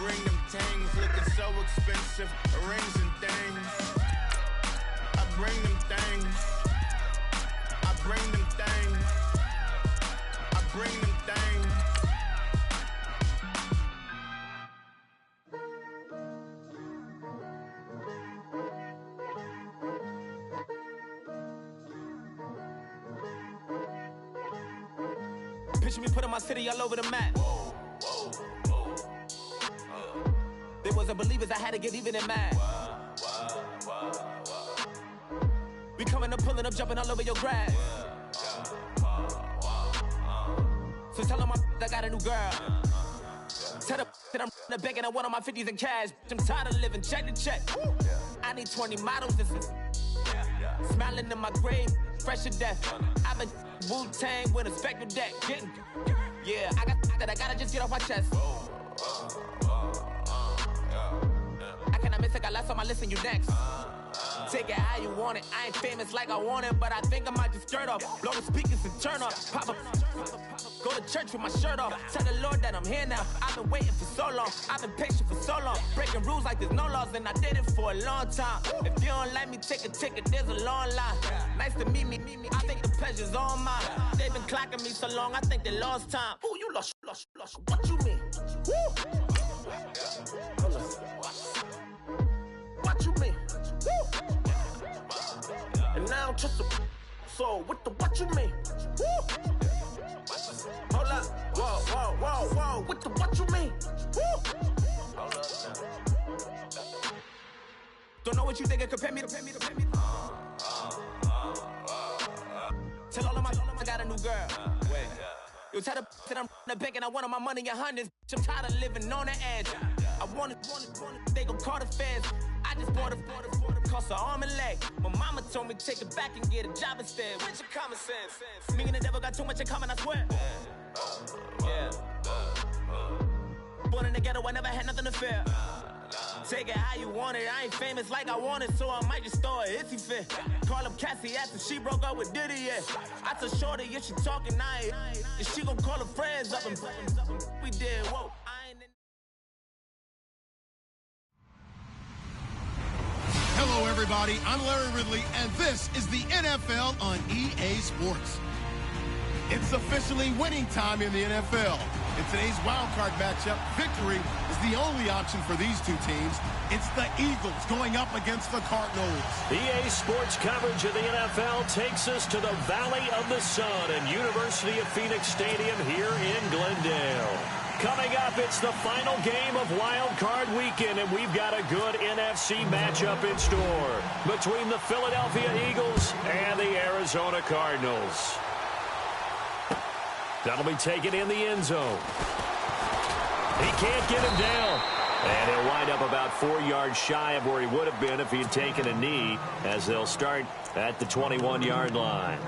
bring them things, looking so expensive, rings and things. I bring them things. I bring them things. I bring them things. Picture me putting my city all over the map. They wasn't believers, I had to get even and mad. We coming up, pulling up, jumping all over your grass. So tell them I got a new girl. Tell them that I'm the begging, I want on my 50s in cash. I'm tired of living check to check. I need 20 models, this is smiling in my grave, fresh to death. I've been Wu-Tang with a spectral deck. Getting, yeah, I gotta just get off my chest. I cannot miss it, got last on my list and you next. Take it how you want it. I ain't famous like I want it, but I think I might just skirt off. Blow the speakers and turn up. Pop up. Go to church with my shirt off. Tell the Lord that I'm here now. I've been waiting for so long. I've been patient for so long. Breaking rules like there's no laws, and I did it for a long time. If you don't like me, take a ticket. There's a long line. Nice to meet me. I think the pleasure's all mine. They've been clocking me so long, I think they lost time. Ooh, you lost. What you mean? Woo! What you mean? Woo! And now I'm just a so what you mean? Woo! Hold up, whoa, what you mean? Woo! Hold up. Don't know what you think it compare me to. Tell all of my I got a new girl. Wait. You tell the that I'm the bank and I want my money in hundreds. I'm tired of living on the edge. I want it, they gon' call the feds. I just bought it, cost an arm and leg. My mama told me take it back and get a job instead. Where's your common sense? Me and the devil got too much in common, I swear. Yeah. Born in the ghetto, I never had nothing to fear. Take it how you want it. I ain't famous like I want it, so I might just throw a hissy fit. Call up Cassie after she broke up with Diddy, yeah. I told Shorty if she talking, I ain't. And she gon' call her friends up and we did, whoa. Hello, everybody. I'm Larry Ridley, and this is the NFL on EA Sports. It's officially winning time in the NFL. In today's wildcard matchup, victory is the only option for these two teams. It's the Eagles going up against the Cardinals. EA Sports coverage of the NFL takes us to the Valley of the Sun and University of Phoenix Stadium here in Glendale. Coming up, it's the final game of Wild Card Weekend, and we've got a good NFC matchup in store between the Philadelphia Eagles and the Arizona Cardinals. That'll be taken in the end zone. He can't get him down. And he'll wind up about 4 yards shy of where he would have been if he had taken a knee, as they'll start at the 21-yard line.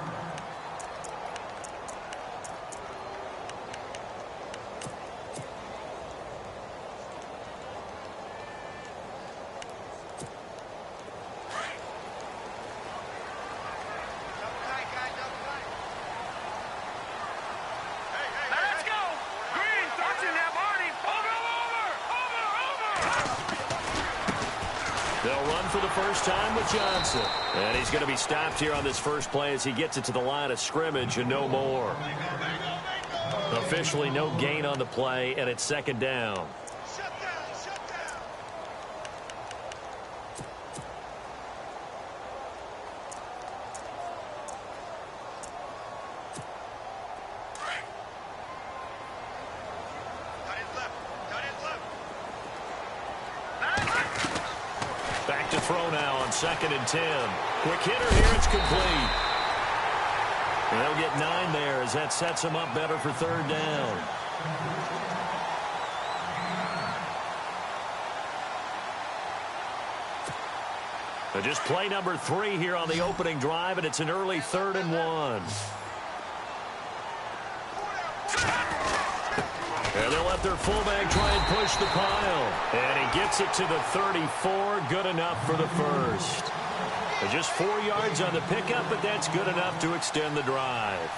Time with Johnson. And he's going to be stopped here on this first play as he gets it to the line of scrimmage and no more. Officially no gain on the play, and it's second down. Throw now on 2nd and 10. Quick hitter here, it's complete. And they'll get 9 there as that sets them up better for 3rd down. And just play number 3 here on the opening drive, and it's an early 3rd and 1. And they'll let their fullback try and push the pile. And he gets it to the 34. Good enough for the first. And just 4 yards on the pickup, but that's good enough to extend the drive.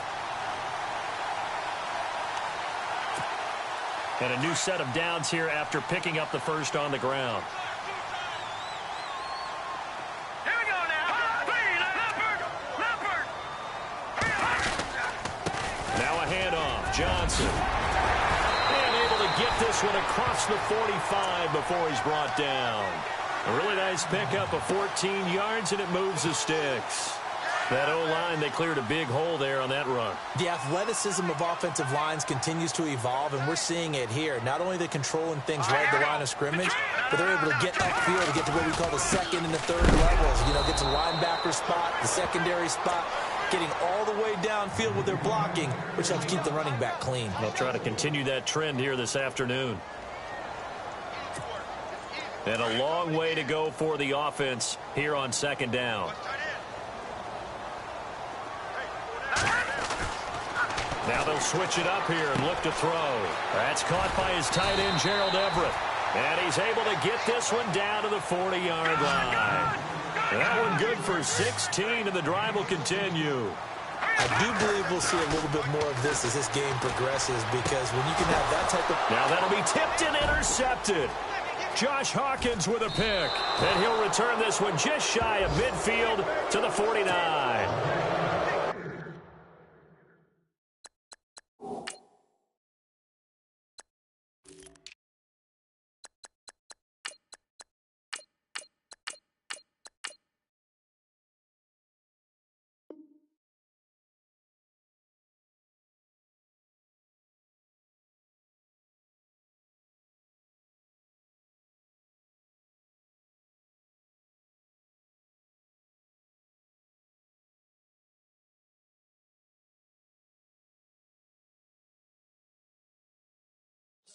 And a new set of downs here after picking up the first on the ground. Here we go now. Now a handoff. Johnson. And able to get this one across the 45 before he's brought down. A really nice pickup of 14 yards, and it moves the sticks. That O-line, they cleared a big hole there on that run. The athleticism of offensive lines continues to evolve, and we're seeing it here. Not only are they controlling things right at the line of scrimmage, but they're able to get upfield to get to what we call the second and the third levels. You know, get to the linebacker spot, the secondary spot, getting all the way downfield with their blocking, which helps keep the running back clean. They'll try to continue that trend here this afternoon. And a long way to go for the offense here on second down. Now they'll switch it up here and look to throw. That's caught by his tight end, Gerald Everett. And he's able to get this one down to the 40-yard line. That one good for 16, and the drive will continue. I do believe we'll see a little bit more of this as this game progresses, because when you can have that type of... Now that'll be tipped and intercepted. Josh Hawkins with a pick. And he'll return this one just shy of midfield to the 49.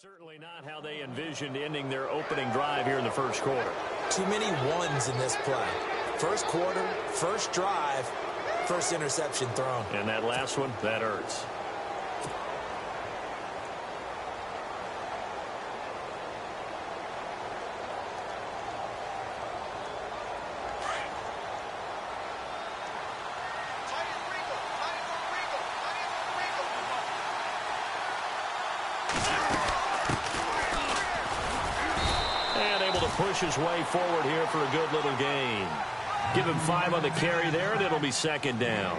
Certainly not how they envisioned ending their opening drive here in the first quarter. Too many ones in this play. First quarter, first drive, first interception thrown. And that last one, that hurts. Push his way forward here for a good little gain. Give him 5 on the carry there, and it'll be second down.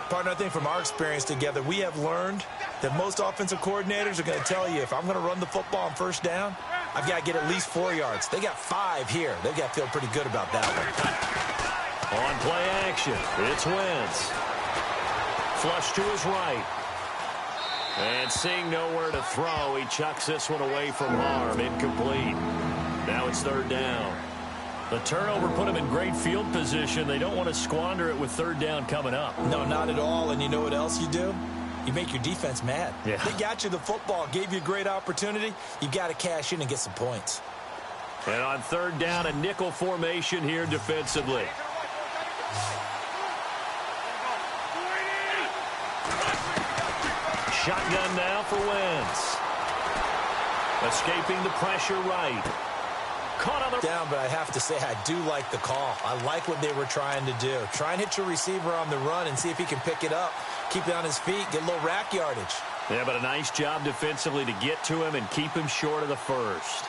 Partner, I think from our experience together, we have learned that most offensive coordinators are going to tell you, if I'm going to run the football on first down, I've got to get at least 4 yards. They got 5 here. They've got to feel pretty good about that one. On play action, it's Wentz. Flush to his right. And seeing nowhere to throw, he chucks this one away from harm. Incomplete. Now it's third down. The turnover put them in great field position. They don't want to squander it with third down coming up. No, not at all. And you know what else you do? You make your defense mad. Yeah. They got you the football, gave you a great opportunity. You've got to cash in and get some points. And on third down, a nickel formation here defensively. Shotgun now for Wentz. Escaping the pressure right. Caught on the down, but I have to say I do like the call. I like what they were trying to do. Try and hit your receiver on the run and see if he can pick it up. Keep it on his feet, get a little rack yardage. Yeah, but a nice job defensively to get to him and keep him short of the first.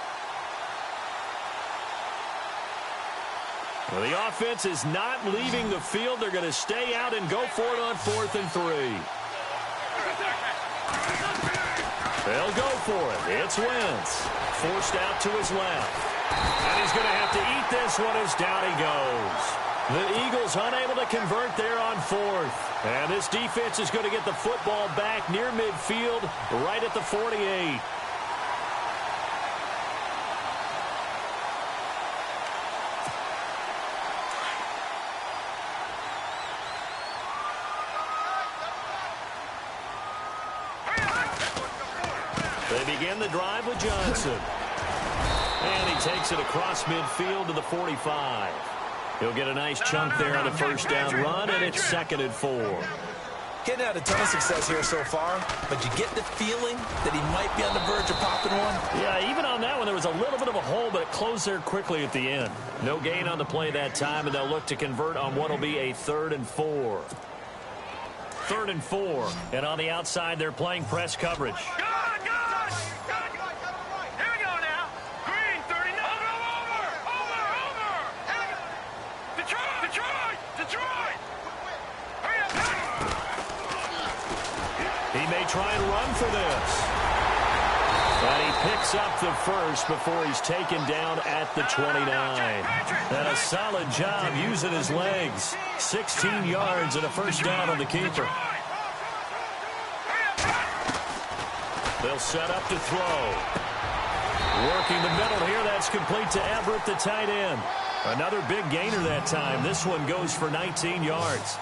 Well, the offense is not leaving the field. They're going to stay out and go for it on 4th and 3. They'll go for it. It's Wentz. Forced out to his left. And he's going to have to eat this one as down he goes. The Eagles unable to convert there on 4th. And this defense is going to get the football back near midfield, right at the 48. They begin the drive with Johnson. And he takes it across midfield to the 45. He'll get a nice chunk there on the first down run, and it's 2nd and 4. Getting out a ton of success here so far, but you get the feeling that he might be on the verge of popping one. Yeah, even on that one, there was a little bit of a hole, but it closed there quickly at the end. No gain on the play that time, and they'll look to convert on what will be a 3rd and 4. 3rd and 4, and on the outside, they're playing press coverage. Good! try and run for this. And he picks up the first before he's taken down at the 29. And a solid job using his legs. 16 yards and a first down on the keeper. They'll set up to throw. Working the middle here. That's complete to Everett, the tight end. Another big gainer that time. This one goes for 19 yards.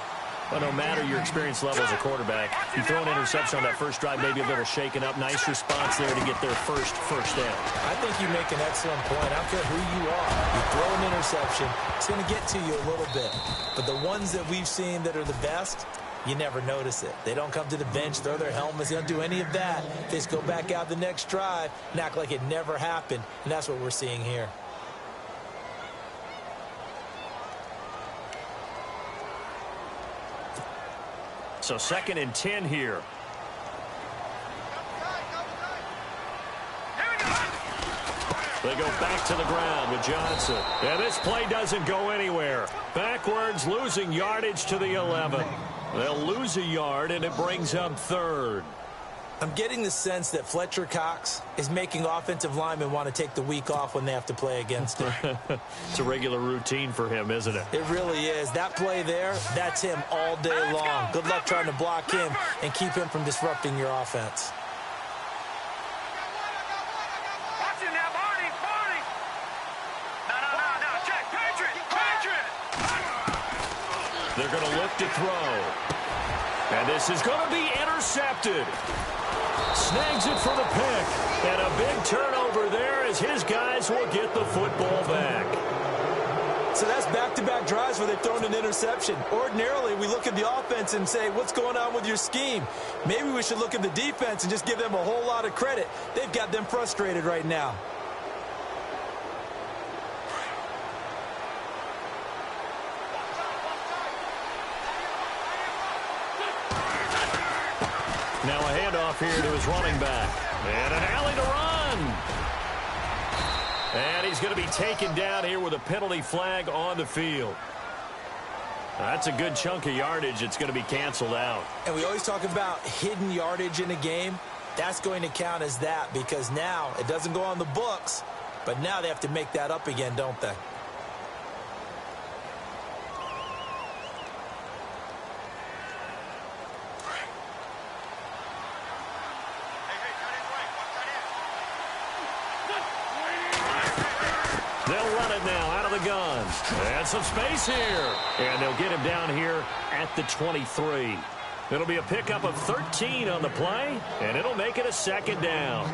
But no matter your experience level as a quarterback, you throw an interception on that first drive, maybe a little shaken up. Nice response there to get their first down. I think you make an excellent point. I don't care who you are. You throw an interception, it's going to get to you a little bit. But the ones that we've seen that are the best, you never notice it. They don't come to the bench, throw their helmets. They don't do any of that. They just go back out the next drive and act like it never happened. And that's what we're seeing here. So 2nd and 10 here. They go back to the ground with Johnson. And this play doesn't go anywhere. Backwards, losing yardage to the 11. They'll lose a yard, and it brings up 3rd. I'm getting the sense that Fletcher Cox is making offensive linemen want to take the week off when they have to play against him. It's a regular routine for him, isn't it? It really is. That play there, that's him all day long. Good luck trying to block him and keep him from disrupting your offense. Watching now, Barney. No, check, Patriot. They're going to look to throw. And this is going to be intercepted. Snags it for the pick. And a big turnover there as his guys will get the football back. So that's back-to-back drives where they've thrown an interception. Ordinarily, we look at the offense and say, what's going on with your scheme? Maybe we should look at the defense and just give them a whole lot of credit. They've got them frustrated right now. Now a handoff here to his running back. And an alley to run. And he's going to be taken down here with a penalty flag on the field. That's a good chunk of yardage. It's going to be canceled out. And we always talk about hidden yardage in a game. That's going to count as that because now it doesn't go on the books, but now they have to make that up again, don't they? They'll run it now out of the gun. And some space here. And they'll get him down here at the 23. It'll be a pickup of 13 on the play, and it'll make it a 2nd down.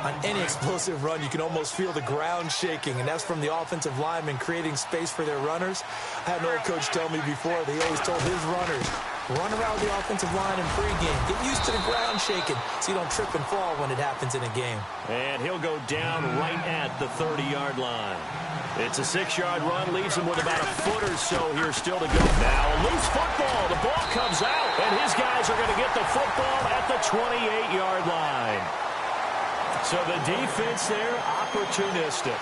On any explosive run, you can almost feel the ground shaking, and that's from the offensive linemen creating space for their runners. I had an old coach tell me before, they always told his runners, run around the offensive line in pregame. Get used to the ground shaking so you don't trip and fall when it happens in a game. And he'll go down right at the 30-yard line. It's a 6-yard run, leaves him with about a foot or so here still to go. Now a loose football. The ball comes out, and his guys are going to get the football at the 28-yard line. So the defense there, opportunistic.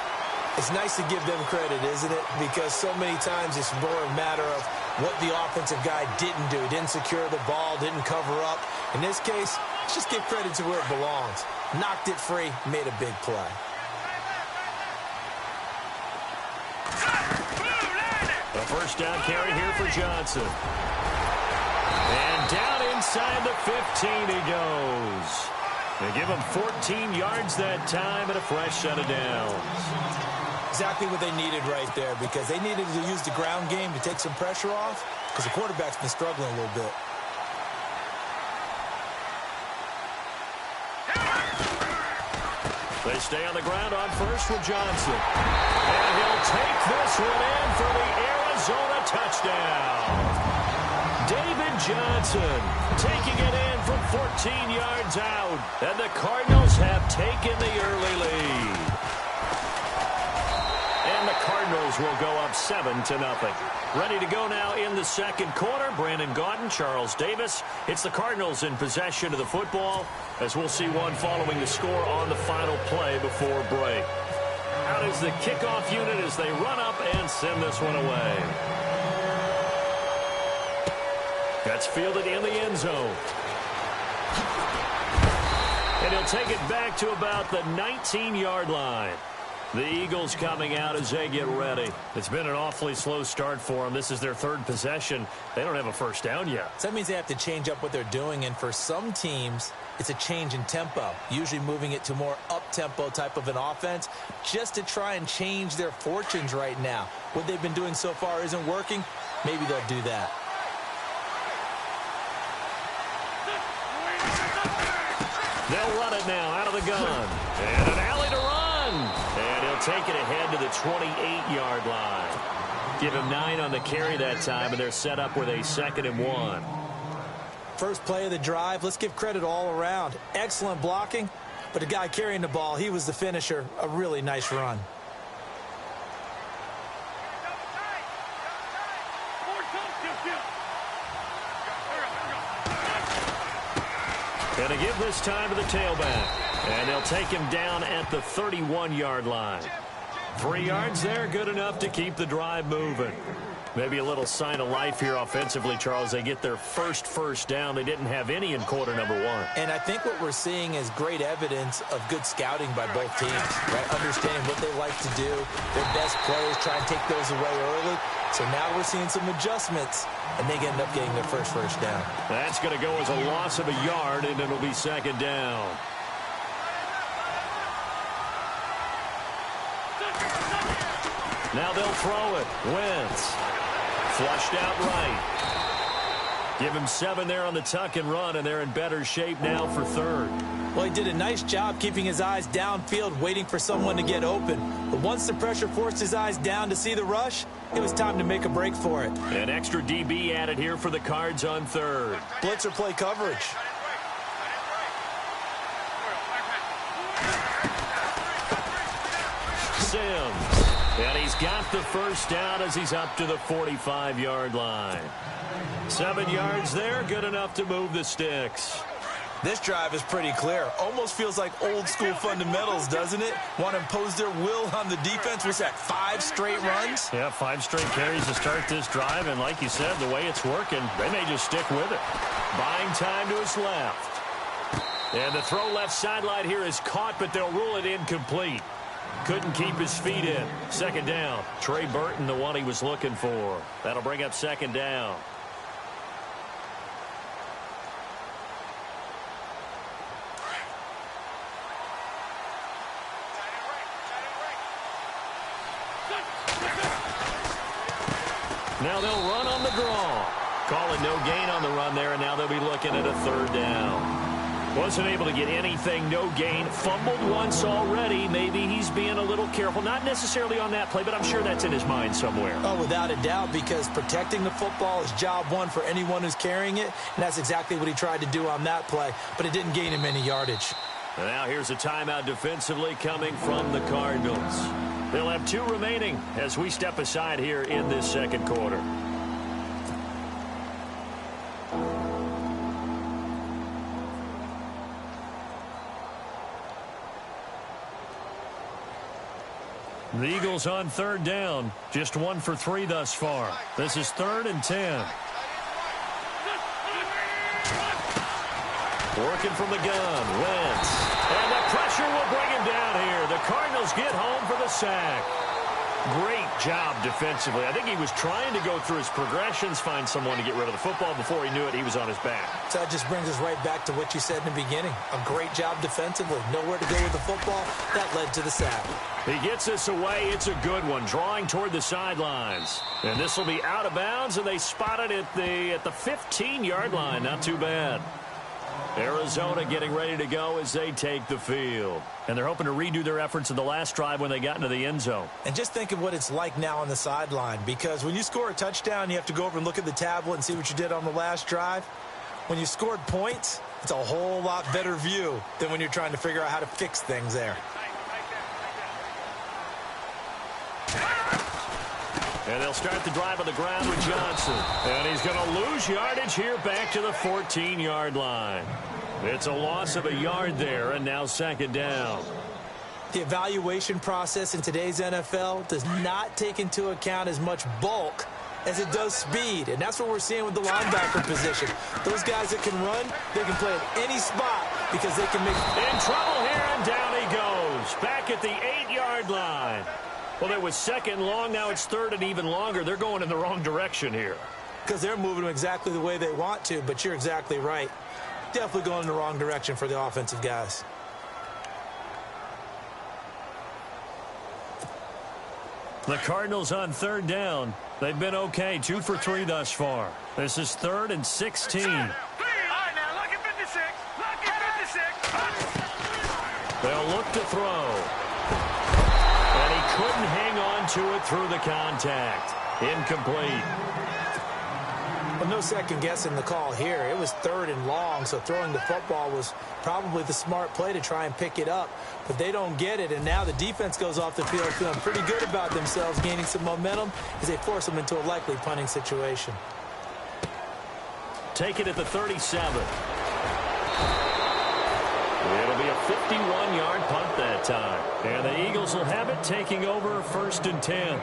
It's nice to give them credit, isn't it? Because so many times it's more a matter of what the offensive guy didn't do. Didn't secure the ball, didn't cover up. In this case, let's just give credit to where it belongs. Knocked it free, made a big play. A first down carry here for Johnson. And down inside the 15 he goes. They give him 14 yards that time and a fresh set of downs. Exactly what they needed right there because they needed to use the ground game to take some pressure off because the quarterback's been struggling a little bit. They stay on the ground on first with Johnson. And he'll take this one in for the Arizona touchdown. David Johnson taking it in from 14 yards out. And the Cardinals have taken the early lead. And the Cardinals will go up 7-0. Ready to go now in the second quarter. Brandon Gaudin, Charles Davis. It's the Cardinals in possession of the football, as we'll see one following the score on the final play before break. Out is the kickoff unit as they run up and send this one away. That's fielded in the end zone. And he'll take it back to about the 19-yard line. The Eagles coming out as they get ready. It's been an awfully slow start for them. This is their third possession. They don't have a first down yet. So that means they have to change up what they're doing, and for some teams, it's a change in tempo, usually moving it to more up-tempo type of an offense just to try and change their fortunes right now. What they've been doing so far isn't working. Maybe they'll do that. They'll run it now out of the gun. And an alley to run. And he'll take it ahead to the 28-yard line. Give him 9 on the carry that time, and they're set up with a 2nd and 1. First play of the drive, let's give credit all around. Excellent blocking, but the guy carrying the ball, he was the finisher. A really nice run. And to give this time to the tailback. And they'll take him down at the 31-yard line. 3 yards there, good enough to keep the drive moving. Maybe a little sign of life here offensively, Charles. They get their first down. They didn't have any in quarter number 1. And I think what we're seeing is great evidence of good scouting by both teams, right? Understanding what they like to do, their best plays, try and take those away early. So now we're seeing some adjustments, and they end up getting their first down. That's going to go as a loss of a yard, and it'll be 2nd down. Now they'll throw it. Wentz. Flushed out right. Give him 7 there on the tuck and run, and they're in better shape now for 3rd. Well, he did a nice job keeping his eyes downfield, waiting for someone to get open. But once the pressure forced his eyes down to see the rush, it was time to make a break for it. An extra DB added here for the Cards on 3rd. Blitzer play coverage. Sims. And he's got the first down as he's up to the 45-yard line. 7 yards there, good enough to move the sticks. This drive is pretty clear. Almost feels like old school fundamentals, doesn't it? Want to impose their will on the defense. What's that, 5 straight runs? Yeah, 5 straight carries to start this drive. And like you said, the way it's working, they may just stick with it. Buying time to his left. And the throw left sideline here is caught, but they'll rule it incomplete. Couldn't keep his feet in. 2nd down. Trey Burton, the one he was looking for. That'll bring up 2nd down. Now they'll run on the draw. Call it no gain on the run there, and now they'll be looking at a 3rd down. Wasn't able to get anything, no gain. Fumbled once already. Maybe he's being a little careful. Not necessarily on that play, but I'm sure that's in his mind somewhere. Oh, without a doubt, because protecting the football is job one for anyone who's carrying it, and that's exactly what he tried to do on that play, but it didn't gain him any yardage. And now here's a timeout defensively coming from the Cardinals. They'll have 2 remaining as we step aside here in this 2nd quarter. The Eagles on 3rd down. Just 1 for 3 thus far. This is 3rd and 10. Working from the gun. Wentz. And the pressure will bring him down here. The Cardinals get home for the sack. Great job defensively. I think he was trying to go through his progressions, find someone to get rid of the football. Before he knew it, he was on his back. So that just brings us right back to what you said in the beginning. A great job defensively. Nowhere to go with the football. That led to the sack. He gets this away. It's a good one. Drawing toward the sidelines. And this will be out of bounds, and they spot it at the 15-yard line. Not too bad. Arizona getting ready to go as they take the field. And they're hoping to redo their efforts in the last drive when they got into the end zone. And just think of what it's like now on the sideline, because when you score a touchdown, you have to go over and look at the tablet and see what you did on the last drive. When you scored points, it's a whole lot better view than when you're trying to figure out how to fix things there. And they'll start the drive on the ground with Johnson. And he's going to lose yardage here back to the 14-yard line. It's a loss of a yard there, and now 2nd down. The evaluation process in today's NFL does not take into account as much bulk as it does speed, and that's what we're seeing with the linebacker position. Those guys that can run, they can play at any spot because they can make... In trouble here, and down he goes. Back at the 8-yard line. Well, it was second long. Now it's third and even longer. They're going in the wrong direction here. Because they're moving them exactly the way they want to, but you're exactly right. Definitely going in the wrong direction for the offensive guys. The Cardinals on third down. They've been okay, 2 for 3 thus far. This is 3rd and 16. All right, now look at 56. Look at 56. They'll look to throw. And he couldn't hang on to it through the contact. Incomplete. Well, no second guessing the call here. It was 3rd and long, so throwing the football was probably the smart play to try and pick it up. But they don't get it, and now the defense goes off the field feeling pretty good about themselves, gaining some momentum as they force them into a likely punting situation. Take it at the 37. It'll be a 51-yard punt that time. And the Eagles will have it, taking over 1st and 10.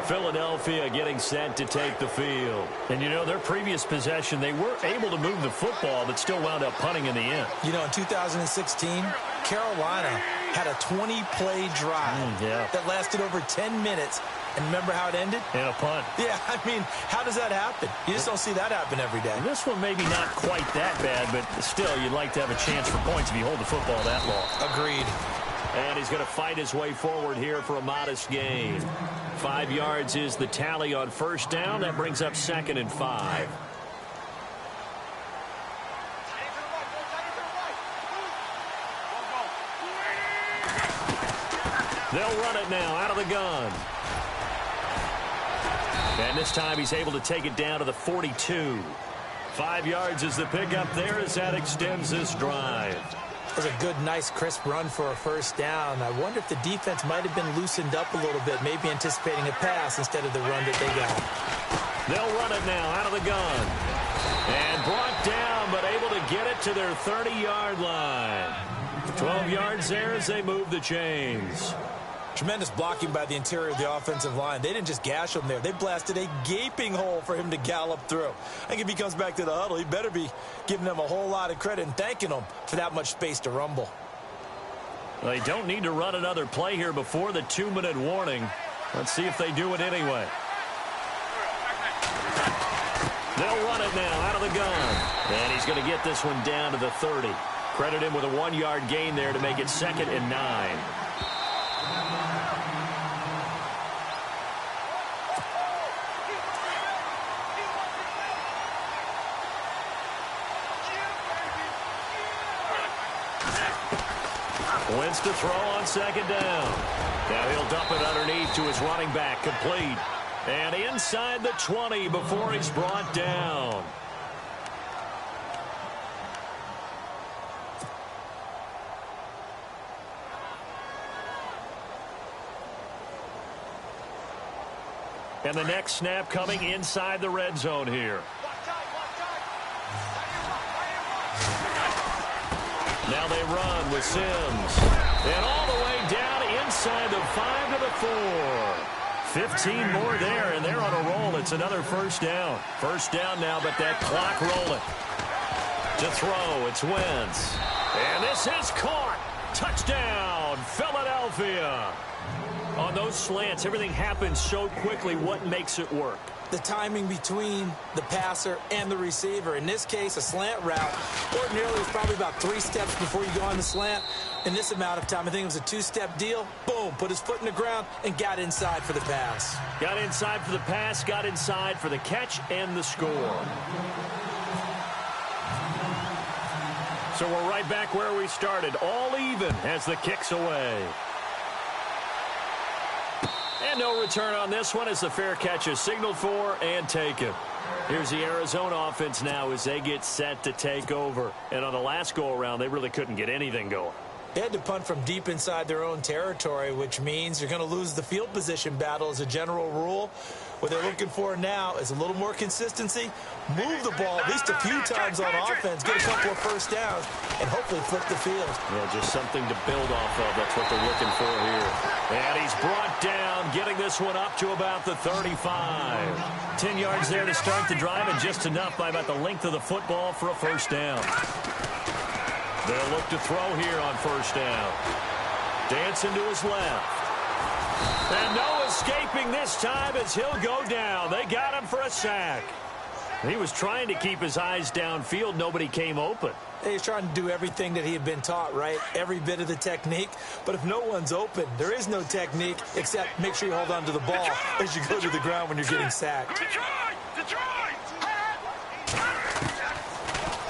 Philadelphia getting set to take the field. And, you know, their previous possession, they were able to move the football, but still wound up punting in the end. You know, in 2016, Carolina had a 20-play drive that lasted over 10 minutes. And remember how it ended? In a punt. Yeah, I mean, how does that happen? You just don't see that happen every day. And this one maybe not quite that bad, but still, you'd like to have a chance for points if you hold the football that long. Agreed. And he's going to fight his way forward here for a modest gain. 5 yards is the tally on 1st down. That brings up 2nd and 5. They'll run it now out of the gun. And this time he's able to take it down to the 42. 5 yards is the pickup there as that extends this drive. That was a good, nice, crisp run for a 1st down. I wonder if the defense might have been loosened up a little bit, maybe anticipating a pass instead of the run that they got. They'll run it now out of the gun. And brought down, but able to get it to their 30-yard line. 12 yards there as they move the chains. Tremendous blocking by the interior of the offensive line. They didn't just gash him there. They blasted a gaping hole for him to gallop through. I think if he comes back to the huddle, he better be giving them a whole lot of credit and thanking them for that much space to rumble. They don't need to run another play here before the 2-minute warning. Let's see if they do it anyway. They'll run it now out of the gun. And he's going to get this one down to the 30. Credit him with a 1-yard gain there to make it 2nd and 9. Wentz to throw on 2nd down. Now he'll dump it underneath to his running back, complete. And inside the 20 before he's brought down. And the next snap coming inside the red zone here. Now they run with Sims. And all the way down inside the 5 to the 4. 15 more there, and they're on a roll. It's another 1st down. 1st down now, but that clock rolling. To throw, it's Wentz. And this is caught. Touchdown, Philadelphia. On those slants, everything happens so quickly. What makes it work? The timing between the passer and the receiver. In this case, a slant route. Ordinarily, it's probably about 3 steps before you go on the slant. In this amount of time, I think it was a 2-step deal. Boom, put his foot in the ground and got inside for the pass. Got inside for the pass, got inside for the catch and the score. So we're right back where we started, all even as the kick's away. And no return on this one as the fair catch is signaled for and taken. Here's the Arizona offense now as they get set to take over. And on the last go-around, they really couldn't get anything going. They had to punt from deep inside their own territory, which means you're going to lose the field position battle as a general rule. What they're looking for now is a little more consistency, move the ball at least a few times on offense, get a couple of 1st downs, and hopefully flip the field. Yeah, just something to build off of. That's what they're looking for here. And he's brought down getting this one up to about the 35. 10 yards there to start the drive, and just enough by about the length of the football for a first down. They'll look to throw here on first down. Dancing to his left. And no escaping this time as he'll go down. They got him for a sack. He was trying to keep his eyes downfield. Nobody came open. He's trying to do everything that he had been taught, right? Every bit of the technique. But if no one's open, there is no technique except make sure you hold on to the ball as you go to the ground when you're getting sacked.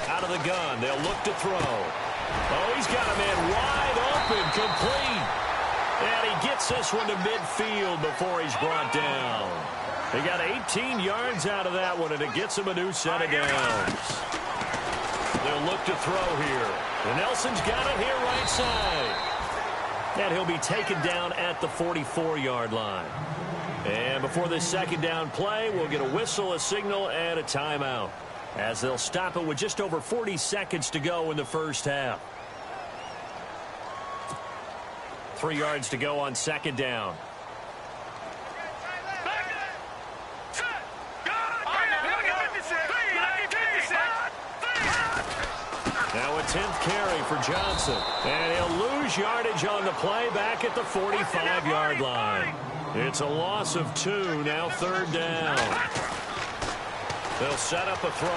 Out of the gun, they'll look to throw. Oh, he's got a man wide open, complete. And he gets this one to midfield before he's brought down. He got 18 yards out of that one, and it gets him a new set of downs. They'll look to throw here. And Nelson's got it here right side. And he'll be taken down at the 44-yard line. And before this second down play, we'll get a whistle, a signal, and a timeout, as they'll stop it with just over 40 seconds to go in the first half. 3 yards to go on second down. Now a 10th carry for Johnson. And he'll lose yardage on the play back at the 45-yard line. It's a loss of 2, now third down. They'll set up a throw.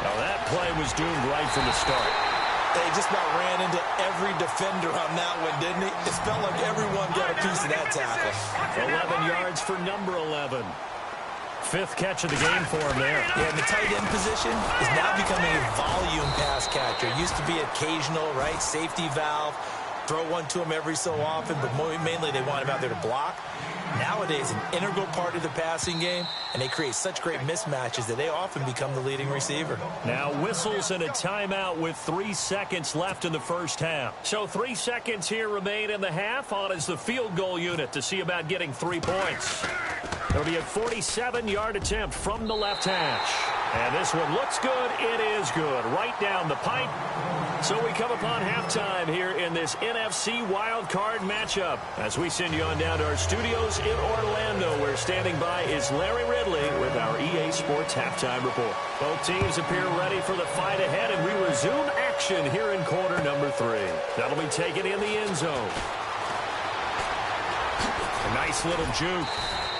Now that play was doomed right from the start. They just about ran into every defender on that one, didn't he? It felt like everyone got a piece of that tackle. 11 yards for number 11. 5th catch of the game for him there. Yeah, and the tight end position is now becoming a volume pass catcher. Used to be occasional, right? Safety valve. Throw one to him every so often, but mainly they want him out there to block. Nowadays, an integral part of the passing game, and they create such great mismatches that they often become the leading receiver. Now whistles and a timeout with 3 seconds left in the first half. So 3 seconds here remain in the half. On is the field goal unit to see about getting 3 points. It'll be a 47-yard attempt from the left hash. And this one looks good. It is good. Right down the pipe. So we come upon halftime here in this NFC wildcard matchup as we send you on down to our studios in Orlando, where standing by is Larry Ridley with our EA Sports halftime report. Both teams appear ready for the fight ahead, and we resume action here in quarter number 3. That'll be taken in the end zone. A nice little juke.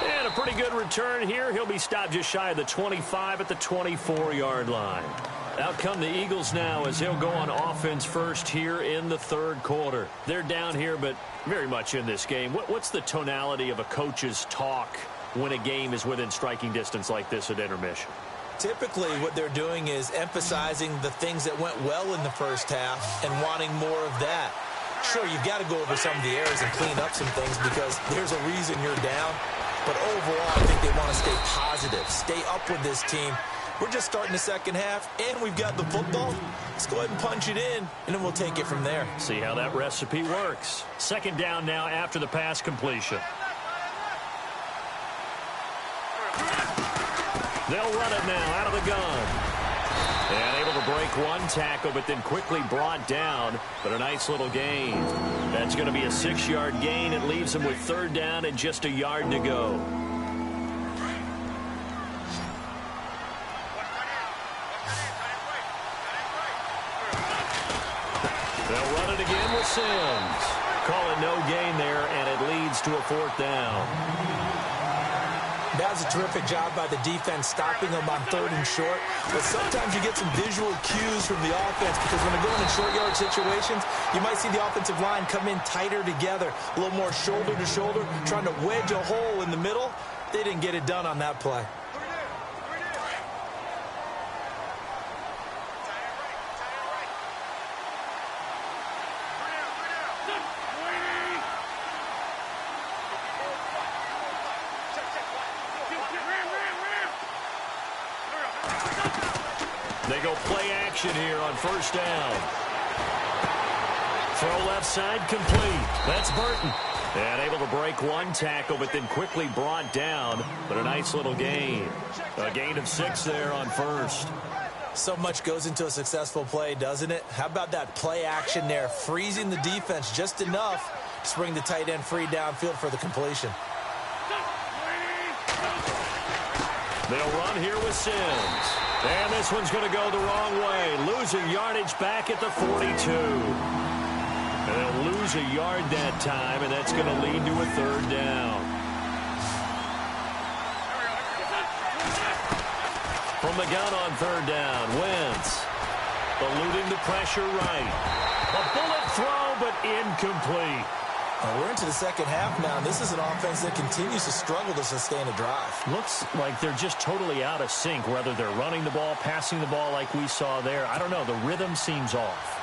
And a pretty good return here. He'll be stopped just shy of the 25 at the 24-yard line. Out come the Eagles now as he'll go on offense first here in the third quarter. They're down here, but very much in this game. What's the tonality of a coach's talk when a game is within striking distance like this at intermission? Typically, what they're doing is emphasizing the things that went well in the first half and wanting more of that. Sure, you've got to go over some of the errors and clean up some things because there's a reason you're down. But overall, I think they want to stay positive, stay up with this team. We're just starting the second half, and we've got the football. Let's go ahead and punch it in, and then we'll take it from there. See how that recipe works. Second down now after the pass completion. They'll run it now out of the gun. And able to break one tackle, but then quickly brought down. But a nice little gain. That's going to be a 6-yard gain. It leaves them with third down and just a yard to go. They'll run it again with Sims. Call it no gain there, and it leads to a fourth down. That was a terrific job by the defense stopping them on third and short. But sometimes you get some visual cues from the offense because when they're going in short yard situations, you might see the offensive line come in tighter together, a little more shoulder to shoulder, trying to wedge a hole in the middle. They didn't get it done on that play. They go play action here on first down. Throw left side complete. That's Burton. And able to break one tackle, but then quickly brought down. But a nice little gain. A gain of 6 there on first. So much goes into a successful play, doesn't it? How about that play action there? Freezing the defense just enough to bring the tight end free downfield for the completion. They'll run here with Sims. And this one's going to go the wrong way. Losing yardage back at the 42. And they'll lose a yard that time, and that's going to lead to a third down. From the gun on third down, Wentz eluding the pressure right. A bullet throw, but incomplete. We're into the second half now. This is an offense that continues to struggle to sustain a drive. Looks like they're just totally out of sync, whether they're running the ball, passing the ball like we saw there. I don't know. The rhythm seems off.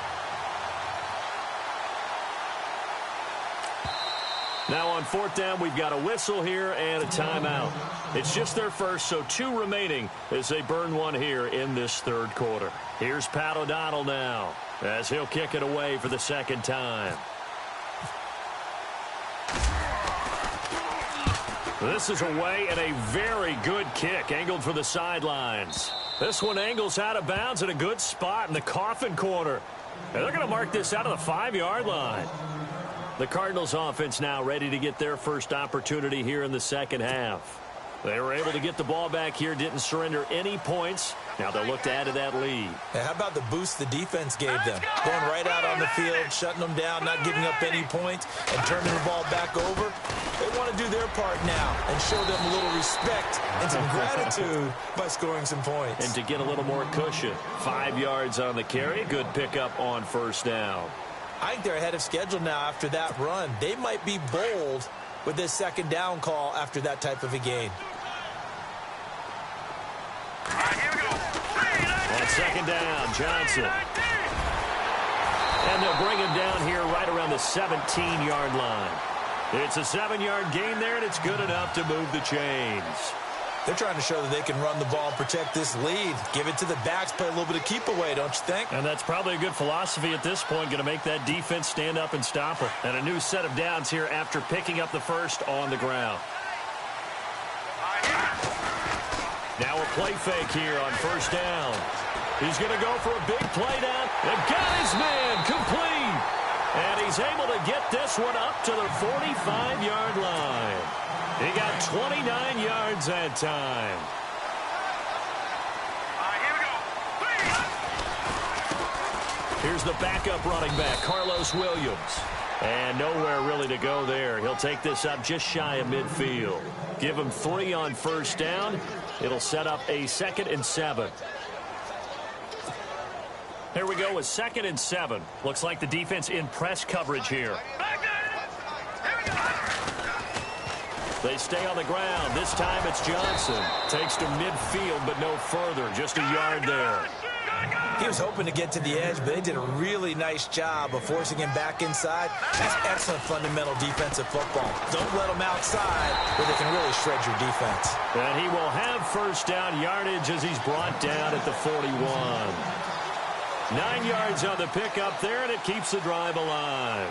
Now on fourth down, we've got a whistle here and a timeout. It's just their first, so 2 remaining as they burn one here in this third quarter. Here's Pat O'Donnell now as he'll kick it away for the second time. This is away and a very good kick angled for the sidelines. This one angles out of bounds at a good spot in the coffin corner. And they're going to mark this out of the 5-yard line. The Cardinals offense now ready to get their first opportunity here in the second half. They were able to get the ball back here, didn't surrender any points. Now they'll look to add to that lead. Hey, how about the boost the defense gave them? Going right out on the field, shutting them down, not giving up any points, and turning the ball back over. They want to do their part now and show them a little respect and some gratitude by scoring some points. And to get a little more cushion, 5 yards on the carry, good pickup on first down. I think they're ahead of schedule now after that run. They might be bold with this second down call after that type of a gain. All right, here we go. On second down, Johnson. And they'll bring him down here right around the 17-yard line. It's a 7-yard gain there, and it's good enough to move the chains. They're trying to show that they can run the ball and protect this lead. Give it to the backs, play a little bit of keep away, don't you think? And that's probably a good philosophy at this point, going to make that defense stand up and stop them. And a new set of downs here after picking up the first on the ground. Now a play fake here on first down. He's going to go for a big play down. And got his man complete. And he's able to get this one up to the 45-yard line. He got 29 yards that time. Here's the backup running back, Carlos Williams. And nowhere really to go there. He'll take this up just shy of midfield. Give him 3 on first down. It'll set up a 2nd and 7. Here we go with 2nd and 7. Looks like the defense in press coverage here. They stay on the ground. This time it's Johnson. Takes to midfield, but no further. Just a yard there. He was hoping to get to the edge, but they did a really nice job of forcing him back inside. That's excellent fundamental defensive football. Don't let him outside where they can really shred your defense. And he will have first down yardage as he's brought down at the 41. 9 yards on the pickup there, and it keeps the drive alive.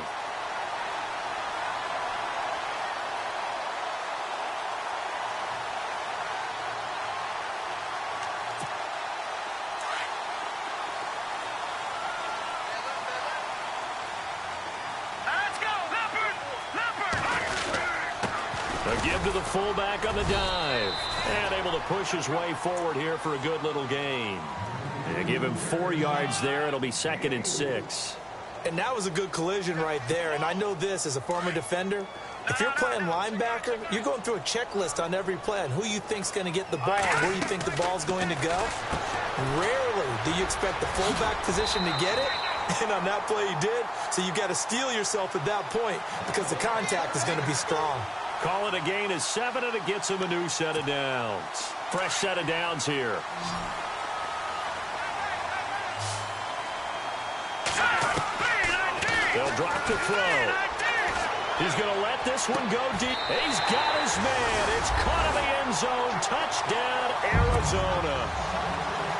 A give to the fullback on the dive. And able to push his way forward here for a good little gain. And give him 4 yards there. It'll be 2nd and 6. And that was a good collision right there. And I know this as a former defender. If you're playing linebacker, you're going through a checklist on every play on who you think's going to get the ball and where you think the ball's going to go. Rarely do you expect the fullback position to get it. And on that play he did. So you've got to steel yourself at that point because the contact is going to be strong. Call it a gain of 7, and it gets him a new set of downs. Fresh set of downs here. They'll drop the throw. He's going to let this one go deep. He's got his man. It's caught in the end zone. Touchdown, Arizona.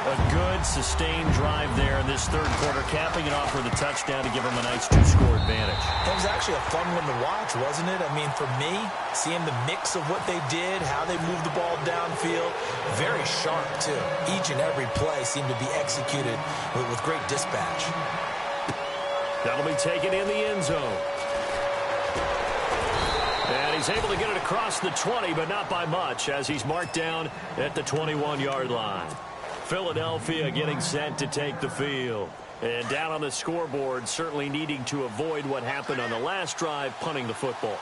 A good, sustained drive there in this third quarter, capping it off with a touchdown to give them a nice 2-score advantage. It was actually a fun one to watch, wasn't it? I mean, for me, seeing the mix of what they did, how they moved the ball downfield, very sharp, too. Each and every play seemed to be executed with great dispatch. That'll be taken in the end zone. And he's He's able to get it across the 20, but not by much, as he's marked down at the 21-yard line. Philadelphia getting set to take the field. And down on the scoreboard, certainly needing to avoid what happened on the last drive, punting the football.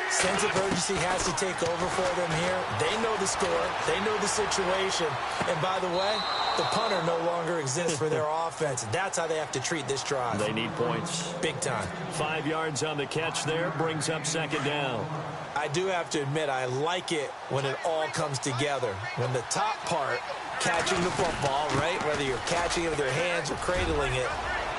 Sense of urgency has to take over for them here. They know the score. They know the situation. And by the way, the punter no longer exists for their offense. That's how they have to treat this drive. They need points. Big time. 5 yards on the catch there, brings up second down. I do have to admit, I like it when it all comes together. When the top part, catching the football, right, whether you're catching it with your hands or cradling it,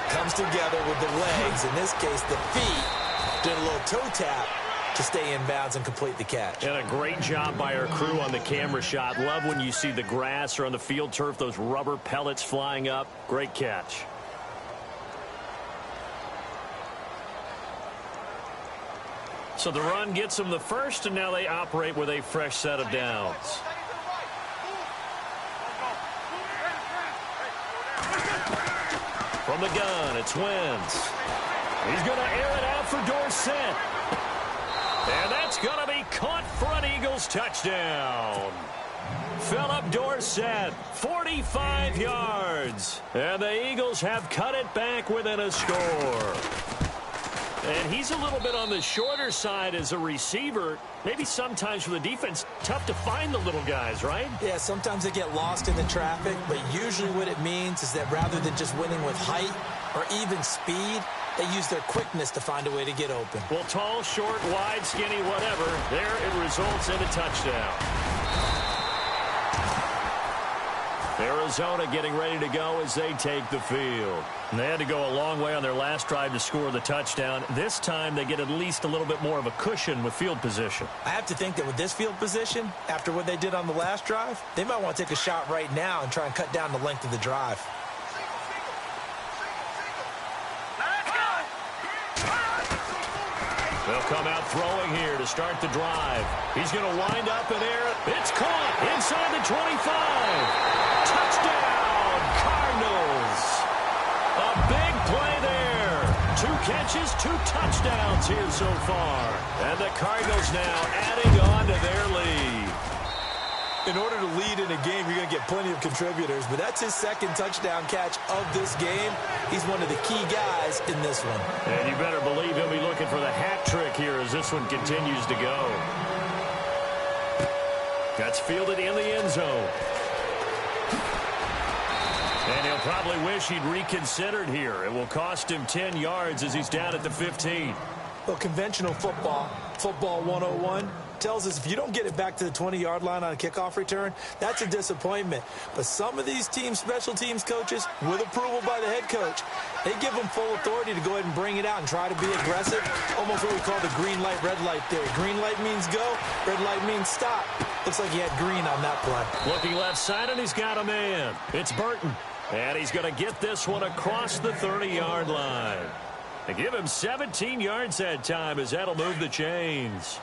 comes together with the legs. In this case, the feet, doing a little toe tap to stay in bounds and complete the catch. And a great job by our crew on the camera shot. Love when you see the grass or on the field turf, those rubber pellets flying up. Great catch. So the run gets them the first, and now they operate with a fresh set of downs. From the gun, it's Wentz. He's going to air it out for Dorsett. And that's going to be caught for an Eagles touchdown. Philip Dorsett, 45 yards. And the Eagles have cut it back within a score. And he's a little bit on the shorter side as a receiver. Maybe sometimes for the defense, tough to find the little guys, right? Yeah, sometimes they get lost in the traffic, but usually what it means is that rather than just winning with height or even speed, they use their quickness to find a way to get open. Well, tall, short, wide, skinny, whatever, there it results in a touchdown. Arizona getting ready to go as they take the field. And they had to go a long way on their last drive to score the touchdown. This time they get at least a little bit more of a cushion with field position. I have to think that with this field position, after what they did on the last drive, they might want to take a shot right now and try and cut down the length of the drive. They'll come out throwing here to start the drive. He's going to wind up in air. It's caught inside the 25. Touchdown, Cardinals. A big play there. 2 catches, 2 touchdowns here so far. And the Cardinals now adding on to their lead. In order to lead in a game, you're going to get plenty of contributors, but that's his second touchdown catch of this game. He's one of the key guys in this one. And you better believe he'll be looking for the hat trick here as this one continues to go. That's fielded in the end zone. And he'll probably wish he'd reconsidered here. It will cost him 10 yards as he's down at the 15. Well, conventional football 101, tells us if you don't get it back to the 20-yard line on a kickoff return, that's a disappointment. But some of these teams, special teams coaches, with approval by the head coach, they give them full authority to go ahead and bring it out and try to be aggressive, almost what we call the green light, red light theory. Green light means go, red light means stop. Looks like he had green on that play. Looking left side, and he's got a man. It's Burton. And he's going to get this one across the 30-yard line. They give him 17 yards that time as that'll move the chains.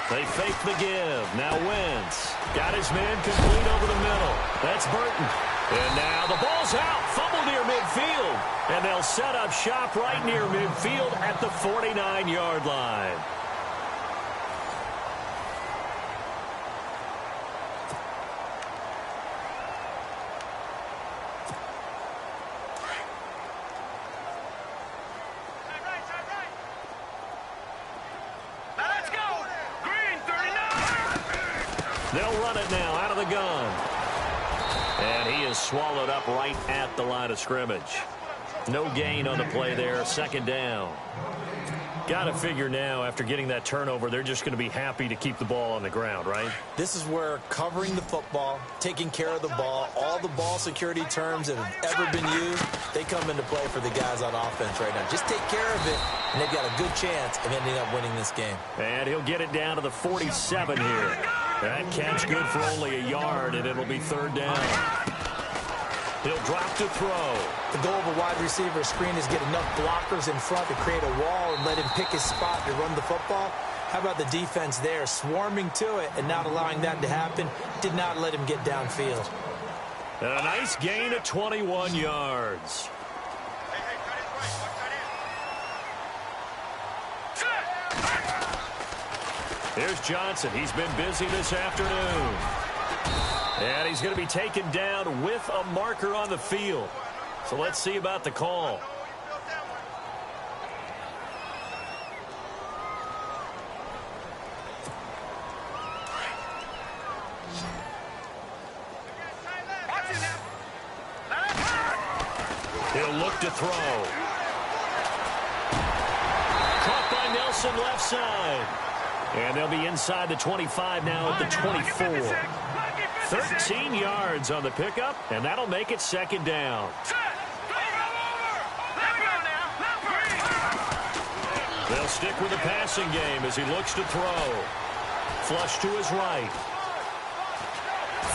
They fake the give. Now Wentz got his man complete over the middle. That's Burton. And now the ball's out. Fumble near midfield. And they'll set up shop right near midfield at the 49-yard line. They'll run it now out of the gun. And he is swallowed up right at the line of scrimmage. No gain on the play there. Second down. Got to figure now, after getting that turnover, they're just going to be happy to keep the ball on the ground, right? This is where covering the football, taking care of the ball, all the ball security terms that have ever been used, they come into play for the guys on offense right now. Just take care of it, and they've got a good chance of ending up winning this game. And he'll get it down to the 47 here. That catch good for only a yard, and it'll be third down. He'll drop to throw. The goal of a wide receiver screen is get enough blockers in front to create a wall and let him pick his spot to run the football. How about the defense there, swarming to it and not allowing that to happen? Did not let him get downfield. And a nice gain of 21 yards. Here's Johnson. He's been busy this afternoon. And he's going to be taken down with a marker on the field. So let's see about the call. He'll look to throw. Caught by Nelson left side. And they'll be inside the 25 now at the 24. 13 yards on the pickup, and that'll make it second down. They'll stick with the passing game as he looks to throw. Flush to his right.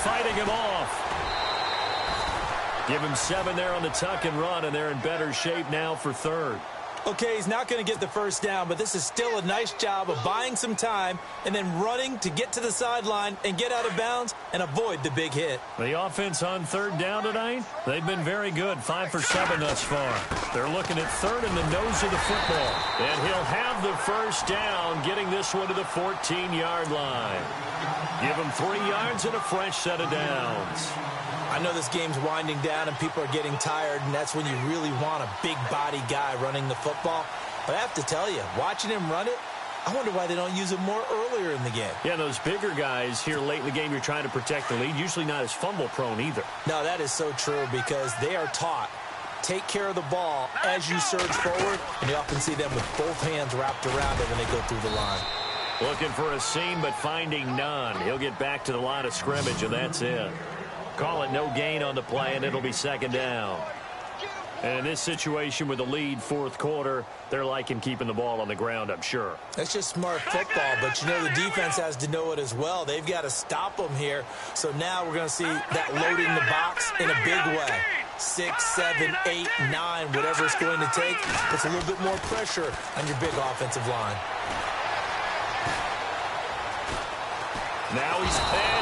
Fighting him off. Give him 7 there on the tuck and run, and they're in better shape now for third. Okay, he's not going to get the first down, but this is still a nice job of buying some time and then running to get to the sideline and get out of bounds and avoid the big hit. The offense on third down tonight, they've been very good, 5 for 7 thus far. They're looking at third in the nose of the football. And he'll have the first down, getting this one to the 14-yard line. Give him 3 yards and a fresh set of downs. I know this game's winding down and people are getting tired, and that's when you really want a big-body guy running the football. But I have to tell you, watching him run it, I wonder why they don't use him more earlier in the game. Yeah, those bigger guys here late in the game, you're trying to protect the lead, usually not as fumble-prone either. No, that is so true because they are taught, take care of the ball as you surge forward, and you often see them with both hands wrapped around it when they go through the line. Looking for a seam, but finding none. He'll get back to the line of scrimmage, and that's it. Call it no gain on the play, and it'll be second down. And in this situation with the lead fourth quarter, they're liking keeping the ball on the ground, I'm sure. That's just smart football, but you know the defense has to know it as well. They've got to stop them here. So now we're going to see that loading the box in a big way. 6, 7, 8, 9, whatever it's going to take, puts a little bit more pressure on your big offensive line. Now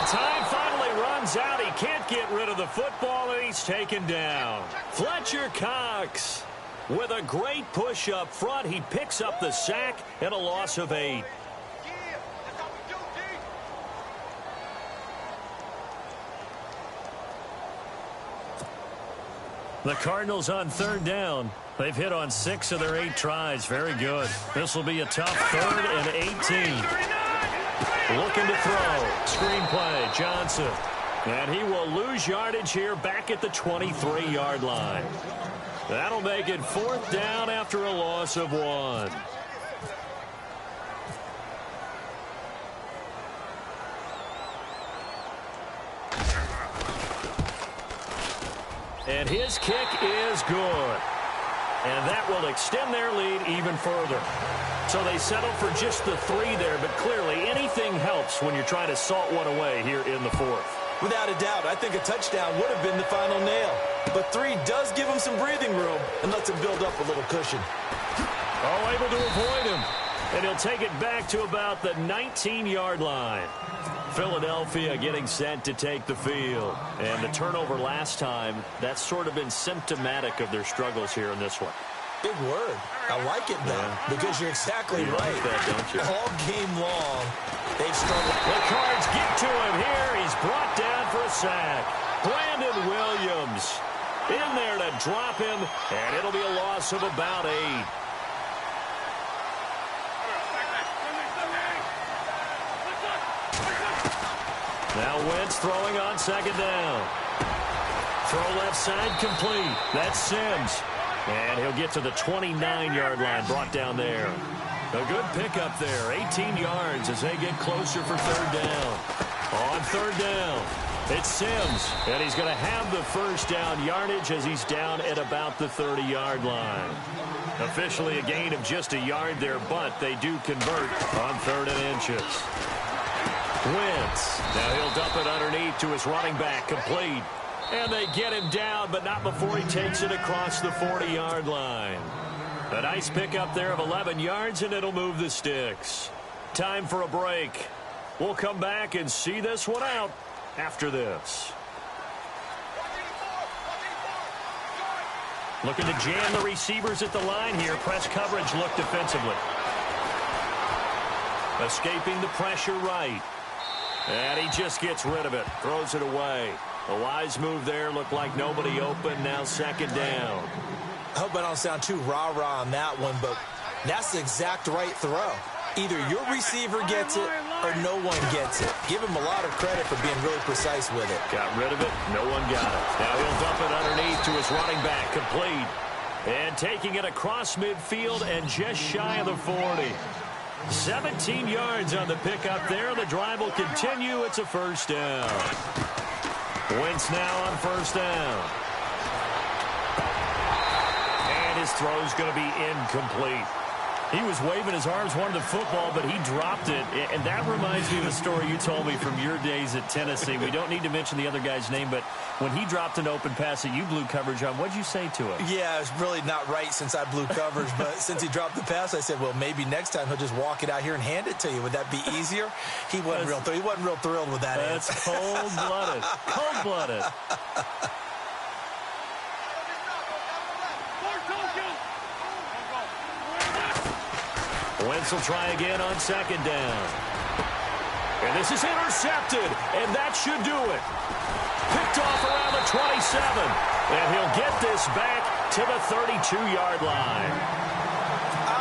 time finally runs out. He can't get rid of the football, and he's taken down. Fletcher Cox with a great push up front. He picks up the sack and a loss of 8. The Cardinals on third down. They've hit on 6 of their 8 tries. Very good. This will be a tough 3rd and 18. Looking to throw. Screenplay, Johnson. And he will lose yardage here back at the 23-yard line. That'll make it 4th down after a loss of 1. And his kick is good. And that will extend their lead even further. So they settle for just the 3 there, but clearly anything helps when you're trying to salt one away here in the 4th. Without a doubt, I think a touchdown would have been the final nail. But 3 does give him some breathing room and lets him build up a little cushion. Oh, able to avoid him. And he'll take it back to about the 19-yard line. Philadelphia getting set to take the field. And the turnover last time, that's sort of been symptomatic of their struggles here in this one. Big word. I like it, though, because you're exactly right. Like that, don't you? All game long, they've struggled. The Cards get to him here. He's brought down for a sack. Brandon Williams in there to drop him, and it'll be a loss of about 8. Now Wentz throwing on second down. Throw left side complete. That's Sims. And he'll get to the 29-yard line, brought down there. A good pickup there, 18 yards as they get closer for third down. On third down, it's Sims, and he's going to have the first down yardage as he's down at about the 30-yard line. Officially a gain of just a yard there, but they do convert on 3rd and inches. Wentz, now he'll dump it underneath to his running back, complete. And they get him down, but not before he takes it across the 40-yard line. A nice pickup there of 11 yards, and it'll move the sticks. Time for a break. We'll come back and see this one out after this. Looking to jam the receivers at the line here. Press coverage look defensively. Escaping the pressure right. And he just gets rid of it. Throws it away. A wise move there. Looked like nobody open. Now second down. I hope I don't sound too rah-rah on that one, but that's the exact right throw. Either your receiver gets it or no one gets it. Give him a lot of credit for being really precise with it. Got rid of it. No one got it. Now he'll dump it underneath to his running back. Complete. And taking it across midfield and just shy of the 40. 17 yards on the pickup there. The drive will continue. It's a first down. Wentz now on first down. And his throw's going to be incomplete. He was waving his arms, wanted the football, but he dropped it. And that reminds me of a story you told me from your days at Tennessee. We don't need to mention the other guy's name, but when he dropped an open pass that you blew coverage on, what'd you say to him? Yeah, it's really not right since I blew coverage, but since he dropped the pass, I said, well, maybe next time he'll just walk it out here and hand it to you. Would that be easier? He wasn't real thrilled with that answer. That's cold-blooded. Cold-blooded. Wentz will try again on second down. And this is intercepted, and that should do it. Picked off around the 27, and he'll get this back to the 32-yard line.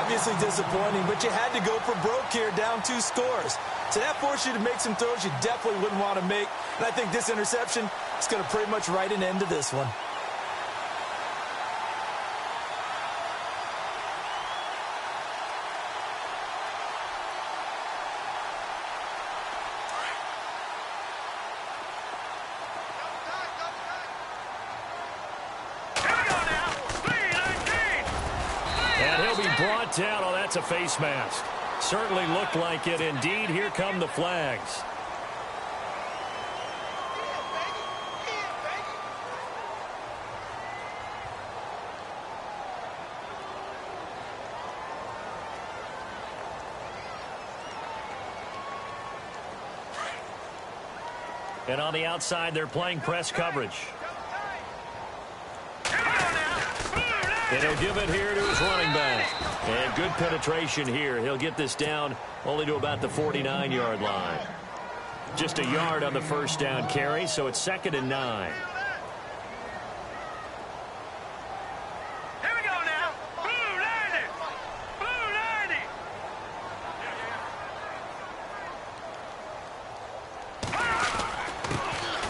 Obviously disappointing, but you had to go for broke here, down 2 scores. So that forced you to make some throws you definitely wouldn't want to make. And I think this interception is going to pretty much write an end to this one. Down. Oh, that's a face mask. Certainly looked like it. Indeed, here come the flags. And on the outside, they're playing press coverage. And he'll give it here to his running back. And good penetration here. He'll get this down only to about the 49-yard line. Just a yard on the first down carry, so it's 2nd and 9. Here we go now. Blue 90. Blue 90.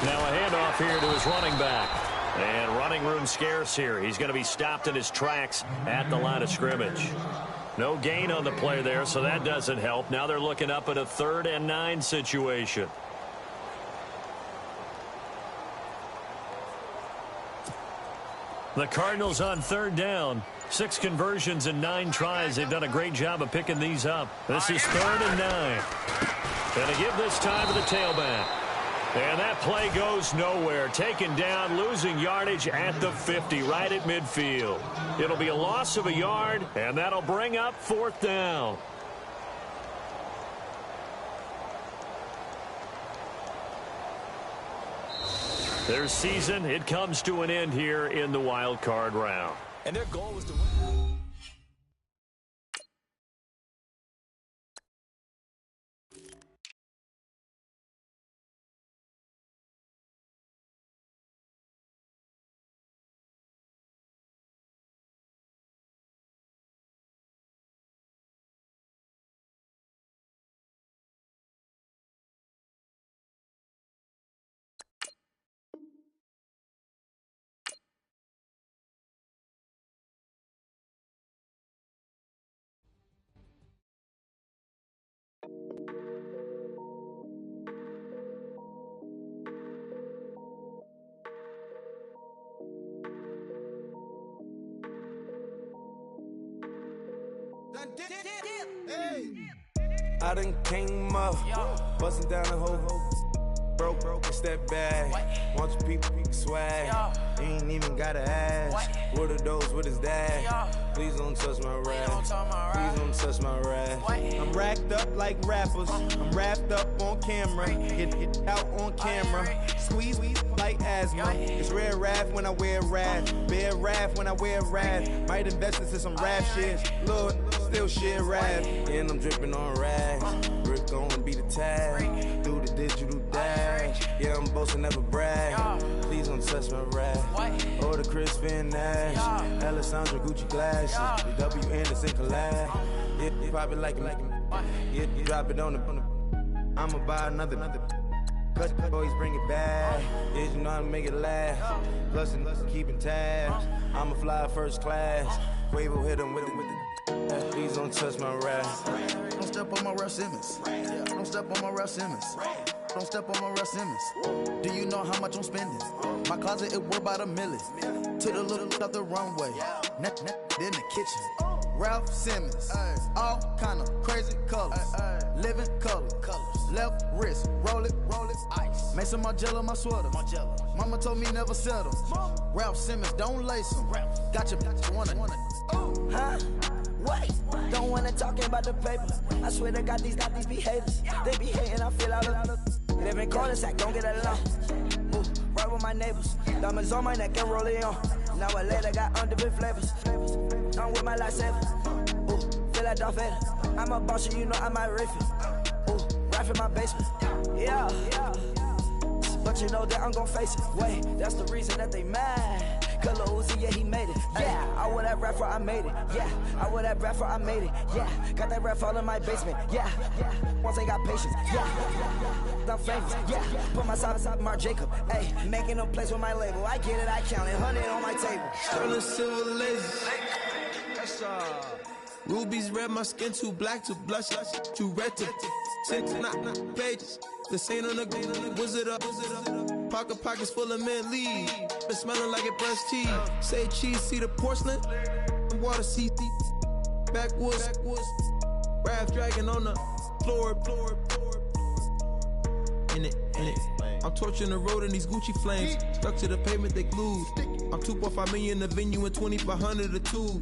Now a handoff here to his running back. And running room scarce here. He's going to be stopped in his tracks at the line of scrimmage. No gain on the play there, so that doesn't help. Now they're looking up at a 3rd and 9 situation. The Cardinals on 3rd down. 6 conversions and 9 tries. They've done a great job of picking these up. This is 3rd and 9. And they give this time to the tailback. And that play goes nowhere. Taken down, losing yardage at the 50, right at midfield. It'll be a loss of a yard, and that'll bring up 4th down. Their season, it comes to an end here in the wild card round. And their goal was to win. Hey. I done came up, busting down the whole. Broke, step back. Want your people swag. You ain't even gotta ask. What are those with his dad? Please don't touch my rap. Please don't touch my rap. I'm racked up like rappers. I'm wrapped up on camera. Get out on camera. Squeeze like asthma. It's rare wrath when I wear wrath. Bear wrath when I wear wrath. Might invest into some rap shit. Lord, still shit rap. And I'm dripping on rags. Rick gonna be the tag. Do the digital dash. Yeah, I'm boasting, never brag. Please don't touch my rap. Or the Chris Van Nash. Alessandra Gucci glasses. The W Anderson collab. Yeah, you pop it like it. Yeah, you drop it on the. I'ma buy another. Cut the boys, bring it back. Yeah, you know how to make it last. Plus and keeping tabs. I'ma fly first class. Quavo hit him with it. Please don't touch my rap. Don't step on my Ralph Simmons. Don't step on my Ralph Simmons. Don't step on my Ralph Simmons. Do you know how much I'm spending? My closet, it worth about $1 million. To the little out the runway. In the kitchen. Ralph Simmons. All kind of crazy colors. Living colors. Left wrist, roll it, ice. Make some Margiela my sweater. Mama told me never settle. Ralph Simmons, don't lace him. Got your wanna. Huh? What? Don't wanna talk about the paper. I swear to God, these be haters. They be hating, I feel out of. Live in cul-de-sac, don't get along. Ooh, right with my neighbors. Diamonds on my neck and roll it on. Now I later got different flavors. I'm with my lifesaver. Ooh, feel like Darth Vader. I'm a boss, you know I might riff it. Ooh, right in my basement. Yeah. But you know that I'm gon' face it. Wait, that's the reason that they mad. Color Uzi, yeah, he made it. Yeah, I would have rap for I made it. Yeah, I would have rap for I made it. Yeah, got that rap all in my basement. Yeah, once I got patience. Yeah, I'm famous. Yeah, put myself inside Marc Jacob. Hey, making a place with my label. I get it, I count it. 100 on my table. Sterling silver laser. Rubies red, my skin too black to blush. Too red to 6 pages. This ain't on the wizard up. Pockets full of mint leaves. Been smelling like it brushed teeth. Say cheese, see the porcelain. Water, see backwoods. Raft dragging on the floor. In it. I'm torching the road in these Gucci flames. Stuck to the pavement, they glued. I'm 2.5 million in the venue and 2,500 a tube.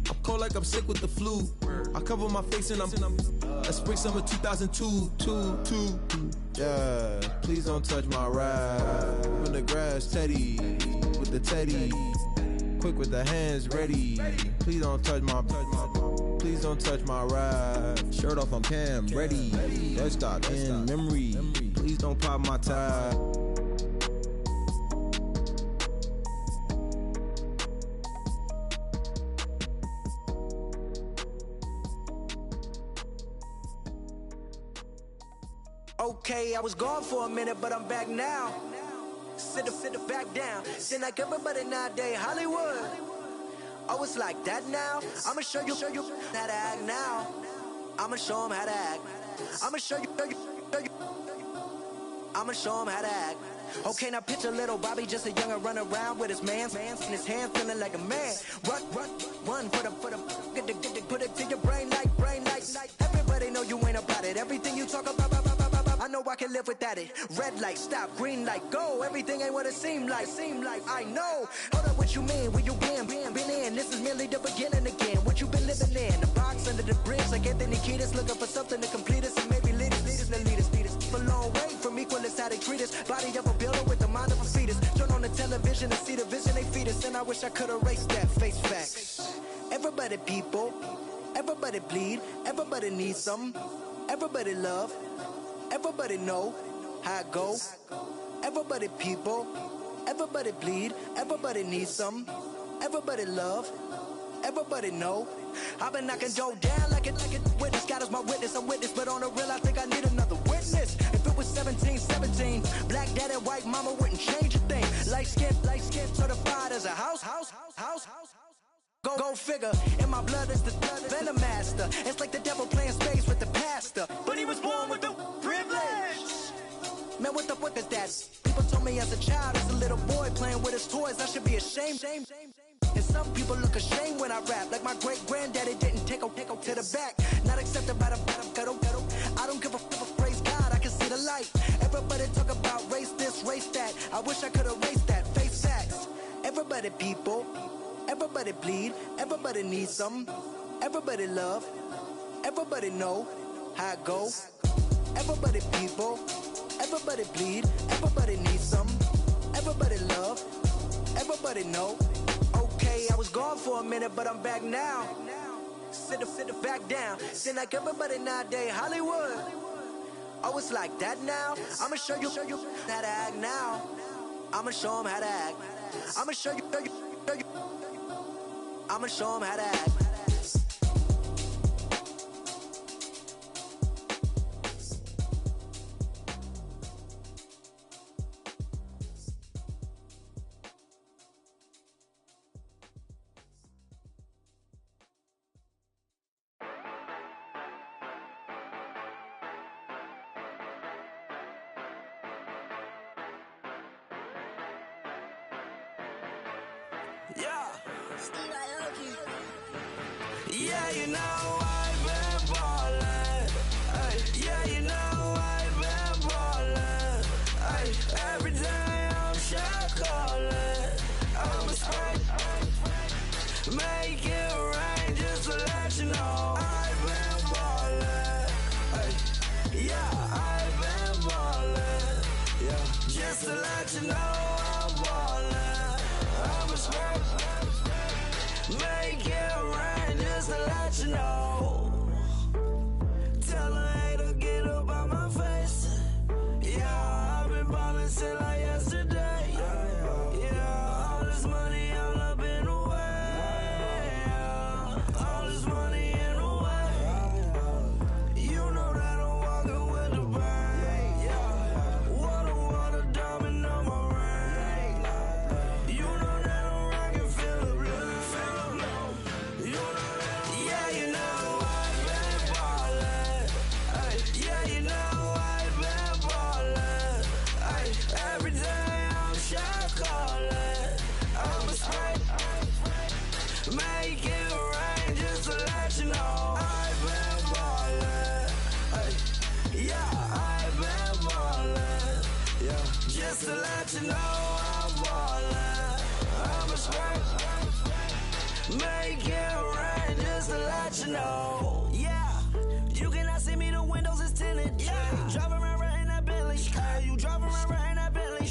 I'm cold like I'm sick with the flu. I cover my face and I'm spring summer 2002. Yeah, please don't touch my ride. In the grass, Teddy, with the Teddy. Quick with the hands ready. Please don't touch my ride. Shirt off, I'm Cam, ready. Desktop in memory. Please don't pop my tie. Okay, I was gone for a minute, but I'm back now. Sit back down. Seem like everybody nowadays, Hollywood. Oh, it's like that now? I'ma show you how to act now. I'ma show them how to act. I'ma show you. I'ma show them how to act. Okay, now picture little Bobby, just a young'un run around with his man's in his hand, feeling like a man. Run, put it to your brain like. Everybody know you ain't about it. Everything you talk about, I know I can live without it. Red light, stop, green light, go. Everything ain't what it seem like. I know. Hold up, what you mean? Where you been in? This is merely the beginning again. What you been living in? The box under the bridge, like Anthony Kiedis, looking for something to complete us and maybe lead us. A long way from equal is how they treat us. Body of a builder with the mind of a fetus. Turn on the television and see the vision they feed us. And I wish I could erase that. Face facts. Everybody people, everybody bleed, everybody needs something. Everybody love, everybody know how it go. Everybody people, everybody bleed, everybody needs something. Everybody love, everybody know. I've been knocking Joe down like it. Witness, God is my witness, I'm witness. But on the real, I think I need another witness. If it was 17, black daddy, white mama wouldn't change a thing. Light skin, certified as a house. Go figure, in my blood is the venom master. It's like the devil playing spades with the pastor. But he was born with the privilege. Man, what the fuck is that? People told me as a child, as a little boy playing with his toys, I should be ashamed. And some people look ashamed when I rap, like my great granddaddy didn't take to the back. Not accepted by the ghetto. I don't give a fuck, praise God. I the light. Everybody talk about race this, race that. I wish I could erase that, face facts. Everybody people, everybody bleed, everybody needs some. Everybody love, everybody know how it go. Everybody people, everybody bleed, everybody needs some. Everybody love, everybody know. Okay, I was gone for a minute, but I'm back now. Sit the back down. Seem like everybody nowadays Hollywood. Oh, it's like that now. I'ma show you how to act now. I'ma show them how to act. I'ma show you. I'ma show them how to act. Yeah, you know I've been ballin'. Yeah, you know I've been ballin'. Every day I'm shot callin'. I'm a spray. Make it rain just to let you know I've been ballin'. Yeah, I've been ballin'. Yeah, just to let you know I'm ballin'. I'm a spray. Make it rain just to let you know. Tell a hater get up on my face. Yeah, I've been ballin' since like yesterday. Yeah, all this money all up in the way. All this money in the way. You know that I'm walking with the bang. Yeah, water, diamond on my ring. You know that I'm rockin' feel the blue. Yeah, you know I've been ballin'. Yeah, you know I've been ballin'. Every day I'm shot callin'. I'm a spray. Make it rain just to let you know I've been ballin'. Yeah, I've been ballin'. Yeah, just to let you know I'm ballin'. I'm a spray. Make it rain just to let you know. Yeah, you cannot see me, the windows is tinted. Yeah, driving around right in that Bentley. You driving around right in that Bentley.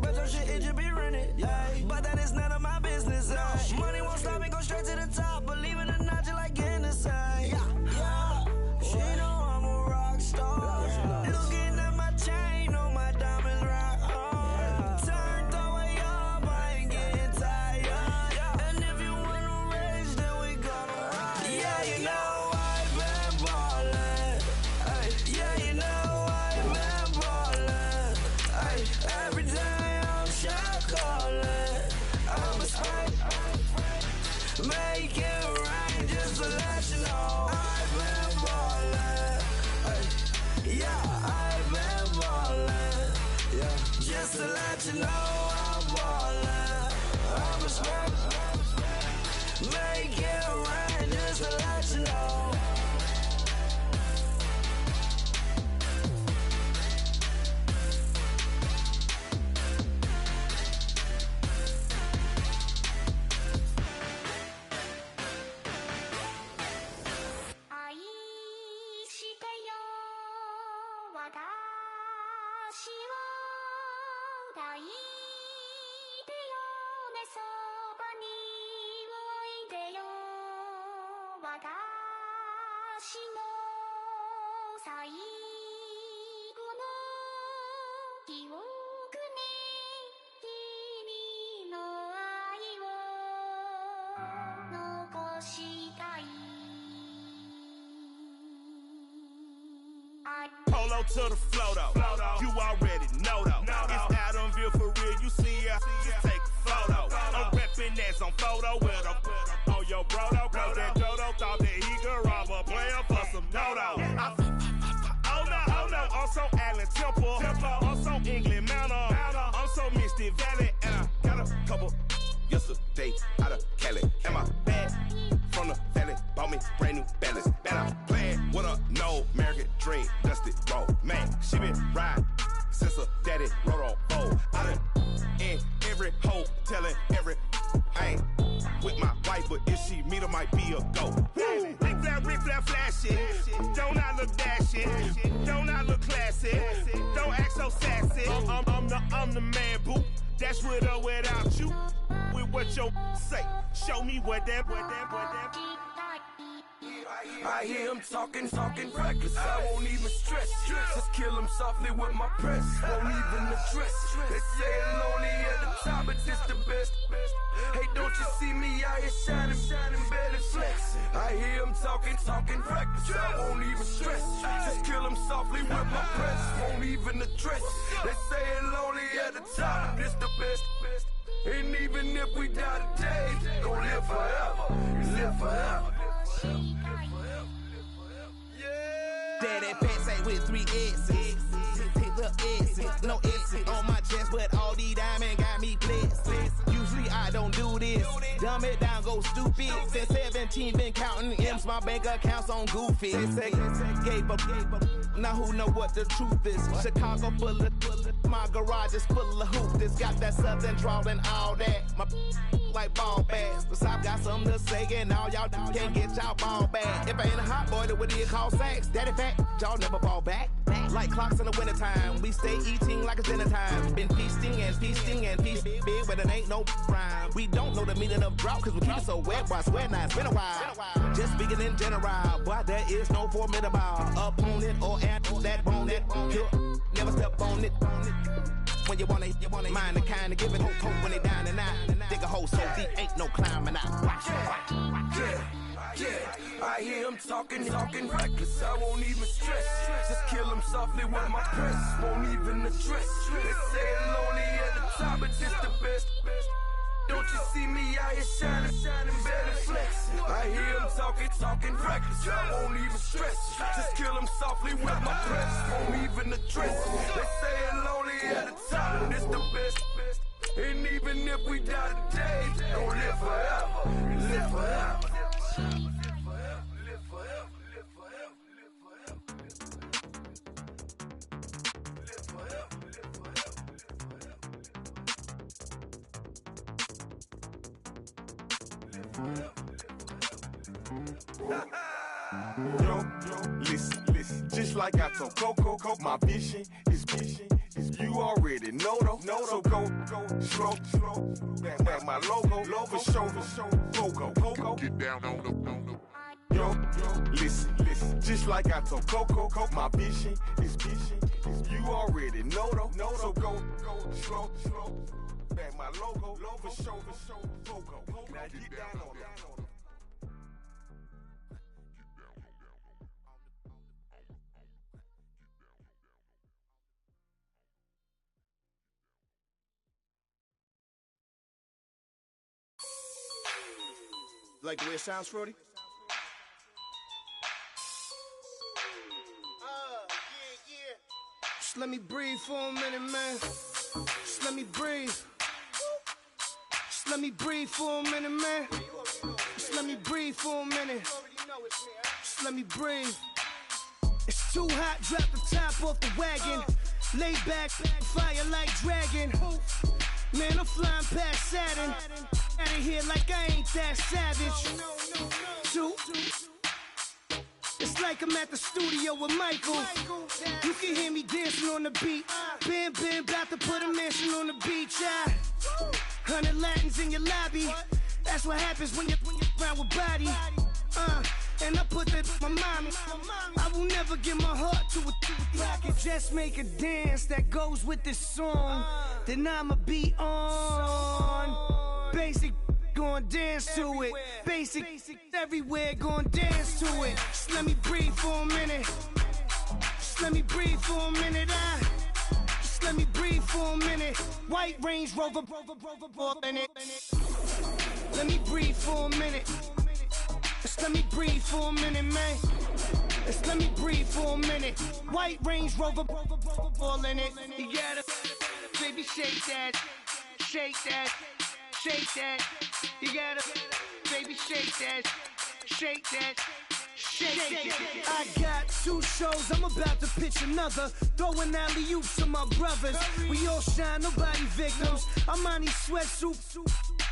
But your shit, it should be rented. But that is none of my business. Money won't stop me, go straight to the top. Believe it or not, just like in the same. Yeah, she know I'm a rock star. Looking at my chain, on my diamonds rock hard. Turned the way up, I ain't getting tired. And if you wanna race, then we gonna ride. Yeah, you know I've been ballin'. Yeah, you know I've been ballin'. Every day I'm shot callin'. I'm a spray. Make it rain just to let you know I've been ballin'. Yeah, I've been ballin'. Yeah, just to let you know I'm ballin'. I'm a spray. Make it rain just to let you know. Polo to the flow though. You already know though. It's Adamville for real. You see ya. Just take a photo. I'm reppin' as on photo with a on your bro though. Cause that Dodo thought that he could rob a player for some dodo. Oh no, I'm so Allen Temple. I'm so England Mountain. I'm so Misty Valley. And I got a couple yesterday out of Cali. And my bag from the valley bought me brand new balance. And I'm playing with a no American dream. Dusty road, man. She been riding telling every I ain't with my wife, but if she meet her, might be a go. Rick flat, flashing. Don't I look dashing? Don't I look classy? Don't act so sassy. I'm the man, boo. That's with or without you. With what your say. Show me what that. I hear him talking reckless. I won't even stress. Just kill him softly with my press. Won't even address. They say I'm lonely at the top, but this the best. Hey, don't you see me out here shining, belly flex? I hear him talking reckless. I won't even stress. Just kill him softly with my press. Won't even address. They say I'm lonely at the top, but this the best. And even if we die today, gon' live forever. Live forever. Daddy pants ain't with 3 S's. Little S's, no S's on my chest, but all these diamonds got me blessed. Usually I don't do this. Dumb it down, go stupid. Since 17, been counting M's, my bank account's on goofy. They gave up. Now who know what the truth is? Chicago full of my garage is full of hoops. This got that southern drawl and all that. My like ball bags. The South got something to say, and all y'all can't get y'all ball back. If I ain't a hot boy, then what do you call sacks? Daddy fat, y'all never fall back. Like clocks in the wintertime, we stay eating like it's dinner time. Been feasting and feasting big, but it ain't no rhyme. We don't know the meaning of drought, cause we keep it so wet, boy, I swear now it's been a while. Just speaking in general, boy, there is no formidable opponent or that bone that never step on it. When you want it, mind the kind of give it hope when they down and out. Dig a hole so deep, ain't no climbing out. Yeah, I hear him talking reckless. I won't even stress. Just kill him softly with my press. Won't even address. They say I'm lonely at the top, but this the best. Don't you see me out here shining, belly flex? I hear him talking reckless. I won't even stress. Just kill him softly with my press. Won't even address. They say I'm lonely at the top, and this the best. And even if we die today, don't live forever. Live forever. Yo, listen, just like I told Coco, my vision is you already know though. So go, slow, back my logo, for show, Coco, get down on the. Yo, listen, just like I told Coco, my vision is you already know though. So go, slow, back my logo, for show, Coco, now get down on that. Like the way it sounds, Frody? Just let me breathe for a minute, man. Just let me breathe. Just let me breathe for a minute, man. Just let me breathe for a minute. Just let me breathe. It's too hot, drop the top off the wagon. Lay back, fire like dragon. Man, I'm flying past Saturn. Out of here like I ain't that savage. Two. It's like I'm at the studio with Michael. You can hear me dancing on the beat. Bam, about to put a mansion on the beach. 100 Latins in your lobby. That's what happens when you're around with body. And I put that in my mommy. I will never give my heart to a rocket. Just make a dance that goes with this song. Then I'ma be on. Basic, gon' dance to it. Basic, everywhere, gon' dance to it. Just let me breathe for a minute. Just let me breathe for a minute. Just let me breathe for a minute. White Range Rover, in it. Let me breathe for a minute. Just let me breathe for a minute, man. Just let me breathe for a minute. White Range Rover, all in it. You gotta, baby, shake that, shake that. Shake that, you gotta, baby, shake that, shake that, I got 2 shows, I'm about to pitch another. Throwing alley-oops to my brothers. We all shine, nobody victims. I'm on these sweatsuits,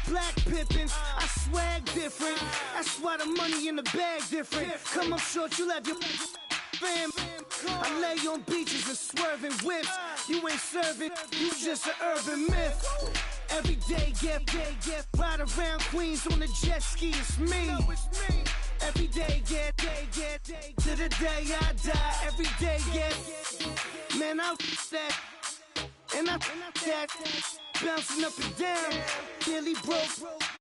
black Pippins. I swag different. That's why the money in the bag different. Come up short, you'll have your fam. I lay on beaches and swerving whips. You ain't serving, you just an urban myth. Every day, get ride around Queens on a jet ski, it's me. Every day, get to the day I die. Every day, get, man, I that, and I that, bouncing up and down, nearly broke.